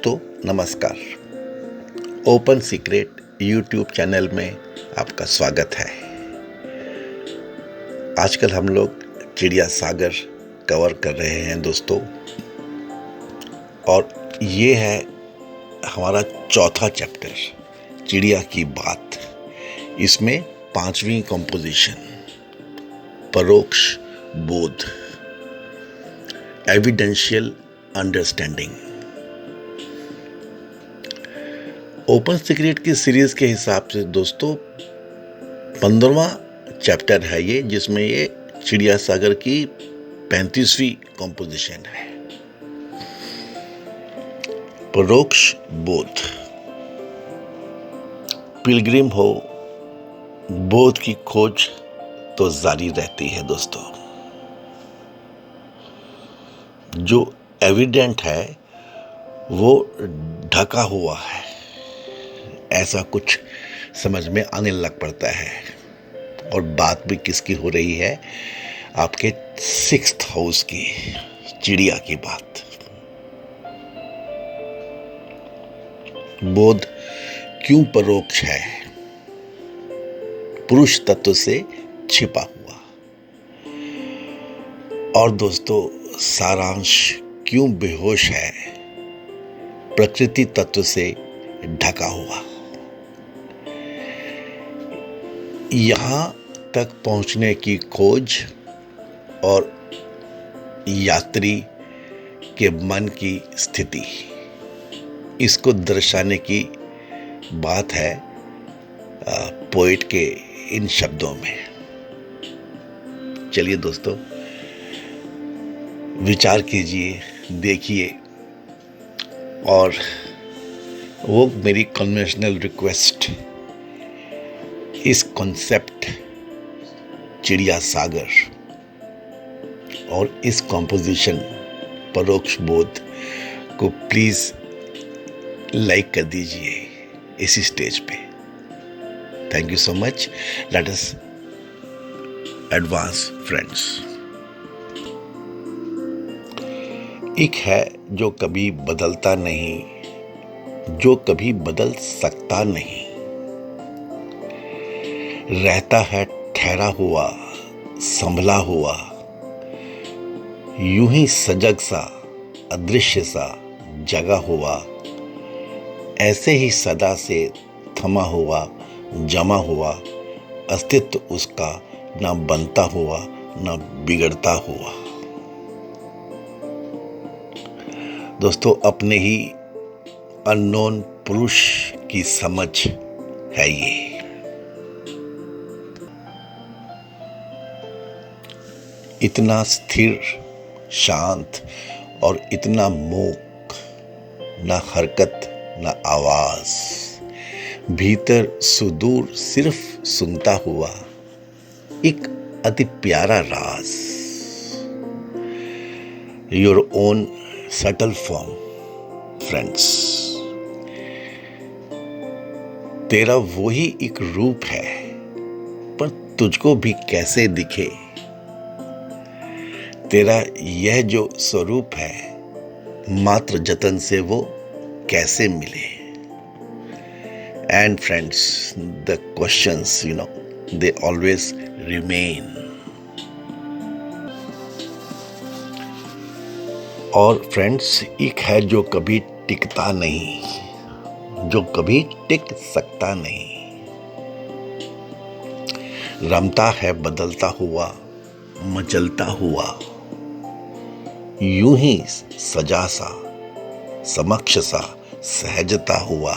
तो नमस्कार। Open secret YouTube channel में आपका स्वागत है। आजकल हम लोग चिड़िया सागर कवर कर रहे हैं दोस्तों, और ये है हमारा चौथा चैप्टर, चिड़िया की बात। इसमें 5वीं कंपोजिशन, परोक्ष बोध, एविडेंशियल अंडरस्टैंडिंग। ओपन सीक्रेट की सीरीज के हिसाब से दोस्तों 15वां चैप्टर है ये, जिसमें ये चिड़िया सागर की 35वीं कंपोजिशन है, परोक्ष बोध। पिलग्रिम हो, बोध की खोज तो जारी रहती है दोस्तों। जो एविडेंट है वो ढका हुआ है, ऐसा कुछ समझ में आने लग पड़ता है। और बात भी किसकी हो रही है? आपके 6th हाउस की, चिड़िया की बात। बोध क्यों परोक्ष है? पुरुष तत्व से छिपा हुआ। और दोस्तों सारांश क्यों बेहोश है? प्रकृति तत्व से ढका हुआ। यहां तक पहुंचने की खोज और यात्री के मन की स्थिति, इसको दर्शाने की बात है पोएट के इन शब्दों में। चलिए दोस्तों, विचार कीजिए, देखिए, और वो मेरी कन्वेंशनल रिक्वेस्ट, इस कॉन्सेप्ट चिड़िया सागर और इस कॉम्पोजिशन परोक्ष बोध को प्लीज लाइक कर दीजिए इसी स्टेज पे। Thank you so much. Let us advance friends. एक है जो कभी बदलता नहीं, जो कभी बदल सकता नहीं, रहता है ठहरा हुआ, संभला हुआ, यूं ही सजग सा, अदृश्य सा जगा हुआ, ऐसे ही सदा से थमा हुआ, जमा हुआ, अस्तित्व उसका ना बनता हुआ ना बिगड़ता हुआ। दोस्तों अपने ही अननोन पुरुष की समझ है ये। इतना स्थिर, शांत और इतना मूक, ना हरकत ना आवाज, भीतर सुदूर सिर्फ सुनता हुआ, एक अति प्यारा राज। Your own subtle form friends. तेरा वही एक रूप है, पर तुझको भी कैसे दिखे? तेरा यह जो स्वरूप है, मात्र जतन से वो कैसे मिले? And friends, the questions they always remain. और फ्रेंड्स, एक है जो कभी टिकता नहीं, जो कभी टिक सकता नहीं, रमता है बदलता हुआ, मचलता हुआ, यूं ही सजा सा, समक्ष सा, सहजता हुआ,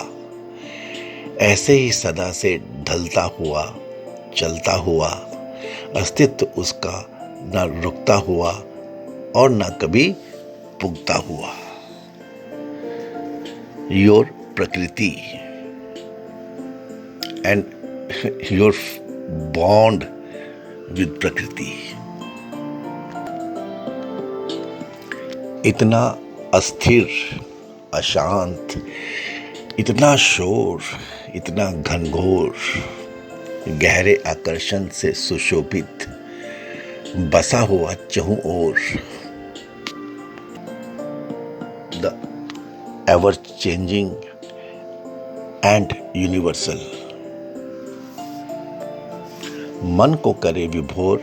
ऐसे ही सदा से ढलता हुआ, चलता हुआ, अस्तित्व उसका ना रुकता हुआ और ना कभी पुगता हुआ। योर प्रकृति एंड योर बॉन्ड विद प्रकृति। इतना अस्थिर, अशांत, इतना शोर, इतना घनघोर, गहरे आकर्षण से सुशोभित, बसा हुआ चहुं ओर, the ever changing and universal. मन को करे विभोर,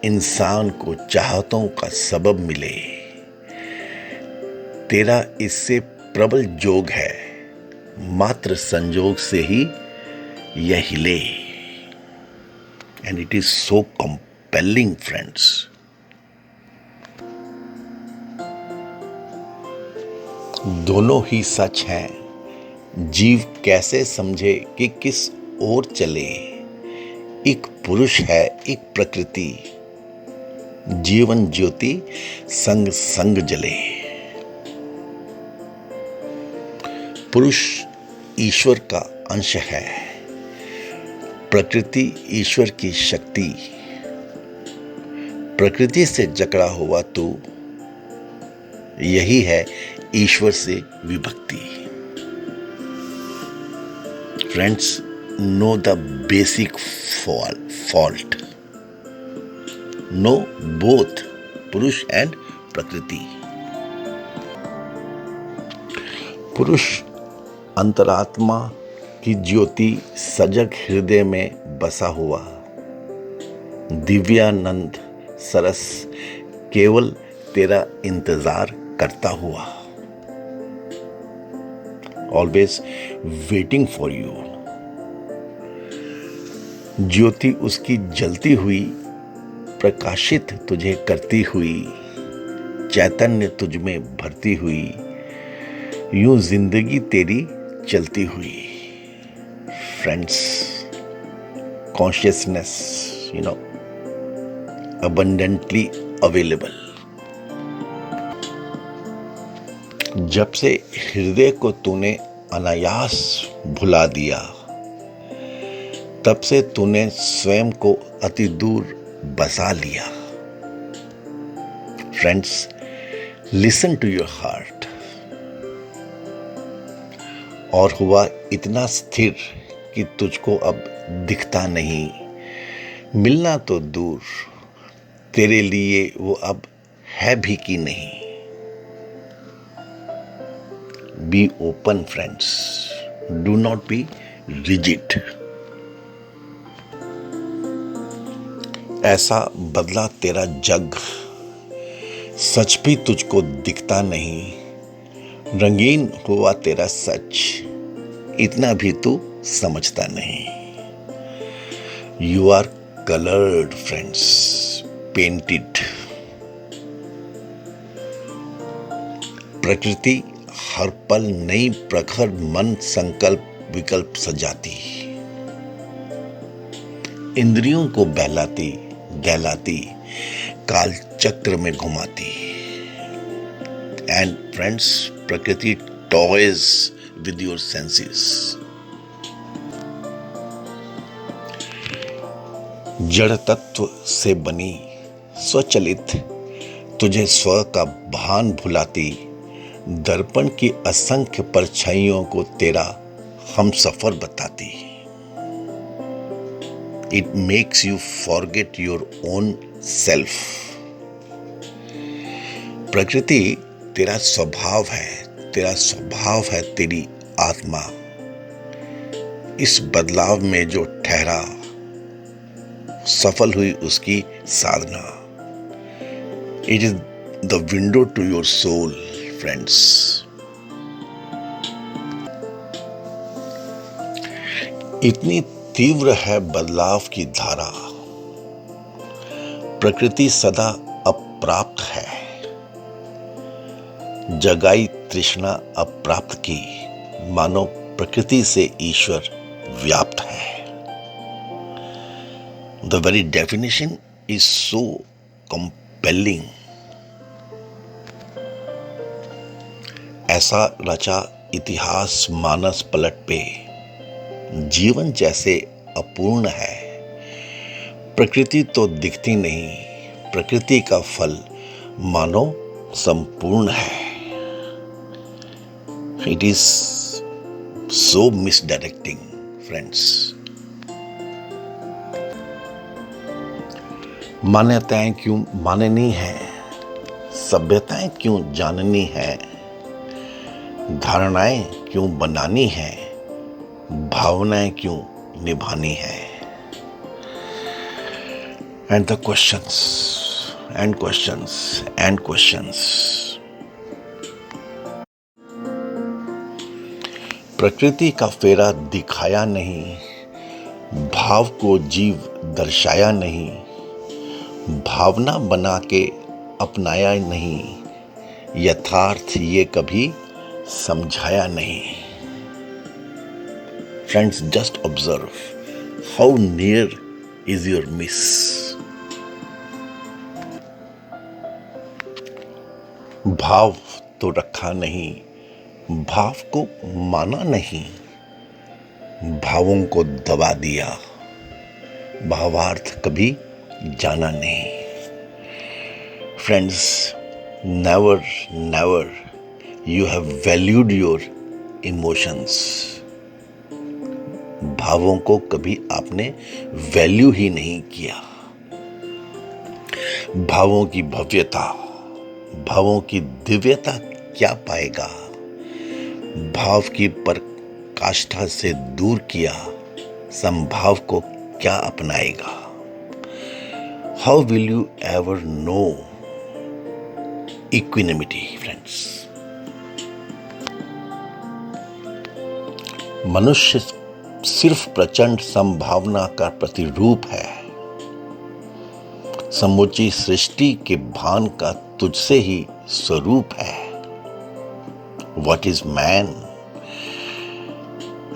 इंसान को चाहतों का सबब मिले। तेरा इससे प्रबल जोग है, मात्र संजोग से ही यह हिले। And it is so compelling friends. दोनों ही सच हैं, जीव कैसे समझे कि किस ओर चले। एक पुरुष है, एक प्रकृति, जीवन ज्योति संग संग जले। पुरुष ईश्वर का अंश है, प्रकृति ईश्वर की शक्ति। प्रकृति से जकड़ा हुआ तू, यही है ईश्वर से विभक्ति। Friends, know the basic fault, know both पुरुष एंड प्रकृति। पुरुष अंतरात्मा की ज्योति सजग हृदय में बसा हुआ, दिव्यानंद सरस केवल तेरा इंतजार करता हुआ, ऑलवेज वेटिंग फॉर यू। ज्योति उसकी जलती हुई, प्रकाशित तुझे करती हुई, चैतन्य तुझ में भरती हुई, यूं जिंदगी तेरी चलती हुई। Friends, consciousness abundantly available। जब से हृदय को तूने अनायास भुला दिया, तब से तूने स्वयं को अति दूर बसा लिया। Friends, listen to your heart. और हुआ इतना स्थिर कि तुझको अब दिखता नहीं, मिलना तो दूर, तेरे लिए वो अब है भी कि नहीं। Be open friends, do not be rigid. ऐसा बदला तेरा जग, सच भी तुझको दिखता नहीं। रंगीन हुआ तेरा सच, इतना भी तू समझता नहीं। You are coloured friends, painted. प्रकृति हर पल नई प्रखर मन संकल्प विकल्प सजाती, इंद्रियों को बहलाती दहलाती, काल चक्र में घुमाती। एंड फ्रेंड्स, प्रकृति टॉयज विद योर सेंसेस। जड़ तत्व से बनी स्वचलित तुझे स्व का भान भुलाती, दर्पण की असंख्य परछाइयों को तेरा हम सफर बताती। It makes you forget your own self. प्रकृति तेरा स्वभाव है, तेरा स्वभाव है तेरी आत्मा। इस बदलाव में जो ठहरा, सफल हुई उसकी साधना। It is the window to your soul friends. इतनी तीव्र है बदलाव की धारा, प्रकृति सदा अप्राप्त है। जगाई तृष्णा अप्राप्त की, मानो प्रकृति से ईश्वर व्याप्त है। The very definition is so compelling. ऐसा रचा इतिहास मानस पलट पे, जीवन जैसे अपूर्ण है। प्रकृति तो दिखती नहीं, प्रकृति का फल मानो संपूर्ण है। It is so misdirecting friends. मान्यताएं क्यों माननी है, सभ्यताएं क्यों जाननी है, धारणाएं क्यों बनानी है, भावनाएं क्यों निभानी है। And the questions and questions and questions. प्रकृति का फेरा दिखाया नहीं, भाव को जीव दर्शाया नहीं, भावना बना के अपनाया नहीं, यथार्थ ये कभी समझाया नहीं। Friends, just observe how near is your miss. भाव तो रखा नहीं, भाव को माना नहीं, भावों को दबा दिया, भावार्थ कभी जाना नहीं। Friends, never never you have valued your emotions। भावों को कभी आपने वैल्यू ही नहीं किया। भावों की भव्यता, भावों की दिव्यता क्या पाएगा, भाव की पराकाष्ठा से दूर किया, संभाव को क्या अपनाएगा। How will you ever know equanimity. Friends, मनुष्य सिर्फ प्रचंड संभावना का प्रतिरूप है, समूची सृष्टि के भान का तुझसे ही स्वरूप है। What is man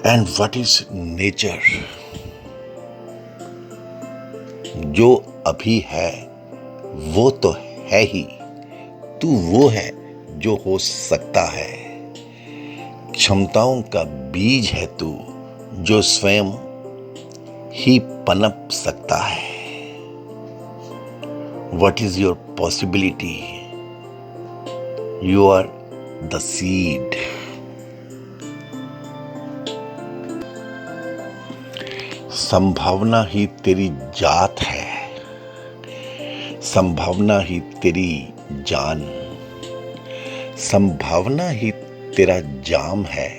and what is nature. जो अभी है वो तो है ही, तू वो है जो हो सकता है। क्षमताओं का बीज है तू, जो स्वयं ही पनप सकता है। What is your possibility? You are the seed। संभावना ही तेरी जात है, संभावना ही तेरी जान, संभावना ही तेरा जाम है,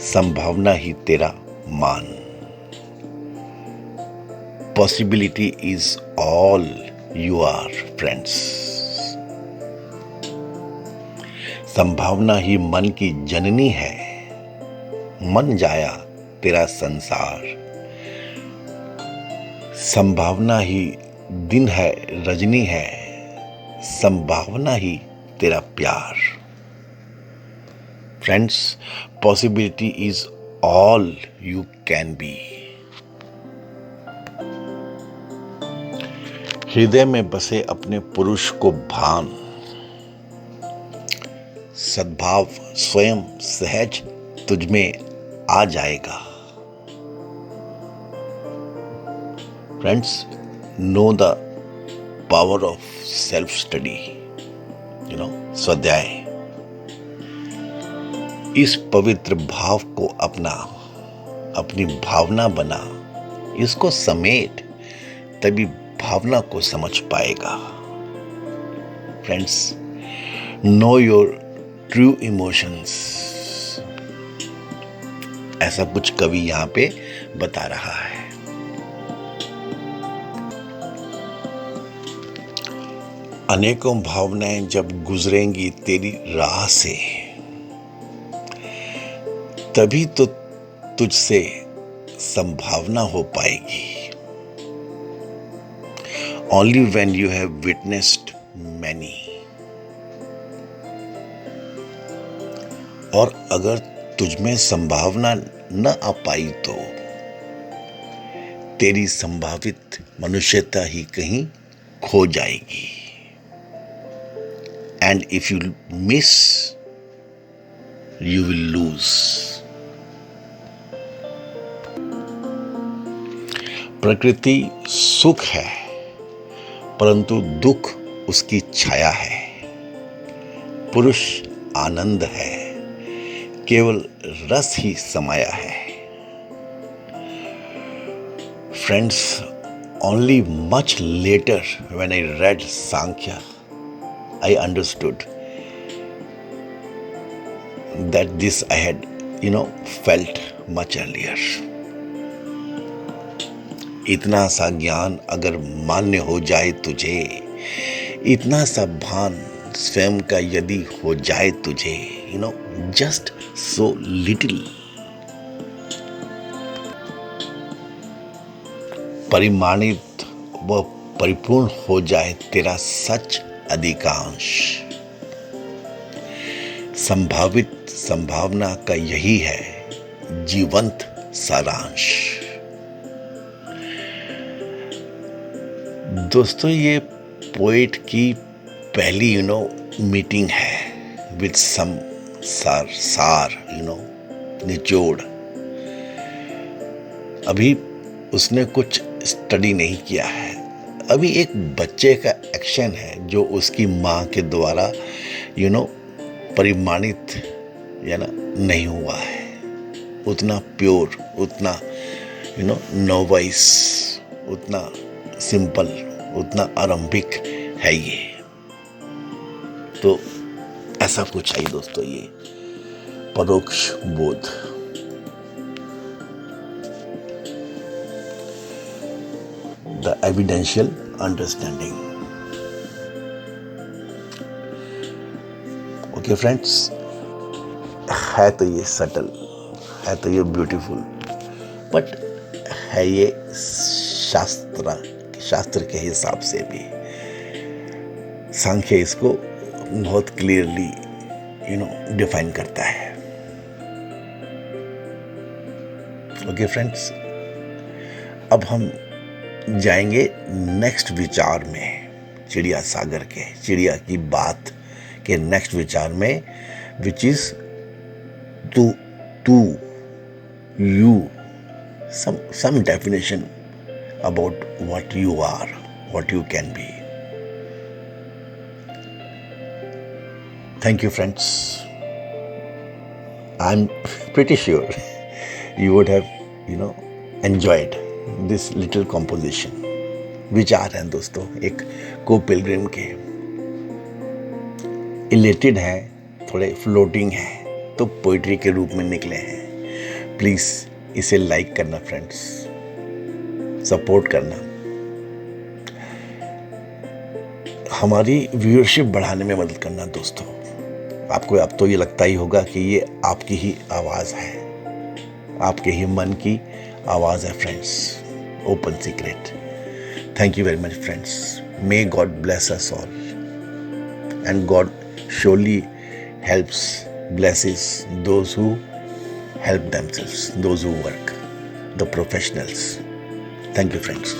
संभावना ही तेरा मान। Possibility is all you are. Friends, संभावना ही मन की जननी है, मन जाया तेरा संसार। संभावना ही दिन है, रजनी है, संभावना ही तेरा प्यार। Friends, possibility is all you can be। हृदय में बसे अपने पुरुष को भान, सद्भाव स्वयं सहज तुझ में आ जाएगा। Friends, know the power of self study, स्वाध्याय। इस पवित्र भाव को अपनी भावना बना, इसको समेट, तभी भावना को समझ पाएगा। Friends, know your true emotions, ऐसा कुछ कवि यहां पे बता रहा है। अनेकों भावनाएं जब गुजरेंगी तेरी राह से, तभी तो तुझसे संभावना हो पाएगी। Only when you have witnessed many। और अगर तुझमें संभावना न आ पाई तो तेरी संभावित मनुष्यता ही कहीं खो जाएगी। And if you miss, you will lose। प्रकृति सुख है, परंतु दुख उसकी छाया है। पुरुष आनंद है, केवल रस ही समाया है। Friends, only much later when I read Sankhya, I understood that this I had, felt much earlier. इतना सा ज्ञान अगर मान्य हो जाए तुझे, इतना सा भान स्वयं का यदि हो जाए तुझे, जस्ट सो लिटिल, परिमाणित व परिपूर्ण हो जाए तेरा सच अधिकांश। संभावित संभावना का यही है जीवंत सारांश। दोस्तों, ये पोएट की पहली मीटिंग है विद सम सार निचोड़। अभी उसने कुछ स्टडी नहीं किया है, अभी एक बच्चे का एक्शन है जो उसकी माँ के द्वारा परिमाणित नहीं हुआ है। उतना प्योर, उतना नोवाइस, उतना सिंपल, उतना आरंभिक है ये। तो ऐसा कुछ है दोस्तों ये परोक्ष बोध। The evidential understanding. Okay friends, है तो ये सटल, है तो ये ब्यूटीफुल, बट है ये शास्त्र के हिसाब से भी। सांख्य इसको बहुत क्लियरली डिफाइन करता है। ओके फ्रेंड्स, अब हम जाएंगे नेक्स्ट विचार में, चिड़िया सागर के, चिड़िया की बात के नेक्स्ट विचार में, विच इज तू you, some definition about what you are, what you can be. Thank you friends. I'm pretty sure you would have enjoyed this little composition. विचार हैं दोस्तों एक को पिलग्रिम के, इलेटेड हैं, थोड़े फ्लोटिंग हैं, तो पोइट्री के रूप में निकले हैं। प्लीज इसे लाइक करना फ्रेंड्स, सपोर्ट करना, हमारी व्यूअरशिप बढ़ाने में मदद करना दोस्तों। आपको अब तो ये लगता ही होगा कि ये आपकी ही आवाज़ है, आपके ही मन की आवाज़ है friends. Open secret. Thank you very much friends. May God bless us all and God surely helps, blesses those who help themselves, those who work, the professionals. Thank you friends.